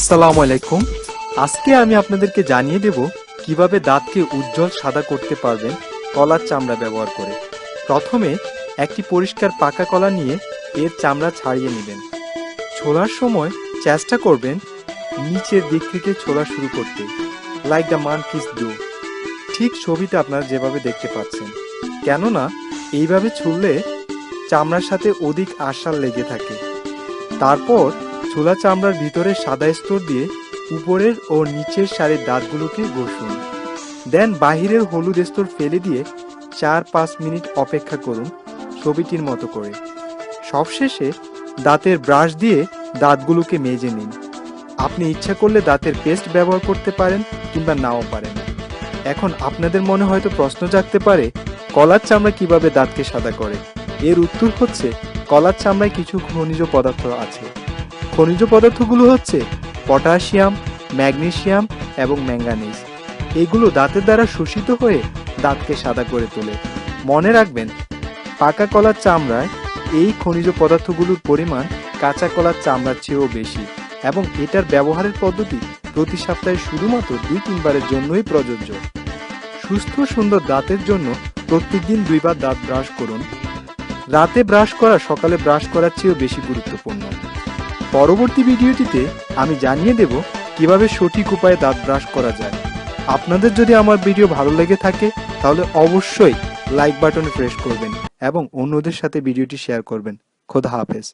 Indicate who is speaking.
Speaker 1: আসসালামু আলাইকুম। আজকে আমি আপনাদেরকে জানিয়ে দেব কিভাবে দাঁতকে উজ্জ্বল সাদা করতে পারবেন কলার চামড়া ব্যবহার করে। প্রথমে একটি পরিষ্কার পাকা কলা নিয়ে এর চামড়া ছাড়িয়ে নেবেন। ছোলার সময় চেষ্টা করবেন নিচের দিক থেকে ছোলা শুরু করতে, লাইক দ্য মানকিস ডু। ঠিক ছবিতে আপনারা যেভাবে দেখতে পাচ্ছেন, কেননা এইভাবে ছুললে চামড়ার সাথে অধিক আঁশাল লেগে থাকে। তারপর ছোলা চামড়ার ভিতরে সাদা স্তর দিয়ে উপরের ও নিচের সারির দাঁতগুলোকে ঘষুন। দেন বাহিরের হলুদ স্তর ফেলে দিয়ে 4-5 মিনিট অপেক্ষা করুন ছবিটির মতো করে। সবশেষে দাঁতের ব্রাশ দিয়ে দাঁতগুলোকে মেজে নিন। আপনি ইচ্ছা করলে দাঁতের পেস্ট ব্যবহার করতে পারেন কিংবা নাও পারেন। এখন আপনাদের মনে হয়তো প্রশ্ন জাগতে পারে, কলার চামড়া কিভাবে দাঁতকে সাদা করে? এর উত্তর হচ্ছে, কলার চামড়ায় কিছু খনিজ পদার্থ আছে। খনিজ পদার্থগুলো হচ্ছে পটাশিয়াম, ম্যাগনেসিয়াম এবং ম্যাঙ্গানিজ। এগুলো দাঁতের দ্বারা শোষিত হয়ে দাঁতকে সাদা করে তোলে। মনে রাখবেন, পাকা কলার চামড়ায় এই খনিজ পদার্থগুলোর পরিমাণ কাঁচা কলার চামড়ার চেয়েও বেশি, এবং এটার ব্যবহারের পদ্ধতি প্রতি সপ্তাহে শুধুমাত্র 2-3 বারের জন্যই প্রযোজ্য। সুস্থ সুন্দর দাঁতের জন্য প্রত্যেকদিন 2 বার দাঁত ব্রাশ করুন। রাতে ব্রাশ করা সকালে ব্রাশ করার চেয়েও বেশি গুরুত্বপূর্ণ। পরবর্তী ভিডিওটিতে আমি জানিয়ে দেব কিভাবে সঠিক উপায়ে দাঁত ব্রাশ করা যায়। আপনাদের যদি আমার ভিডিও ভালো লেগে থাকে তাহলে অবশ্যই লাইক বাটনে প্রেস করবেন এবং অন্যদের সাথে ভিডিওটি শেয়ার করবেন। খোদা হাফেজ।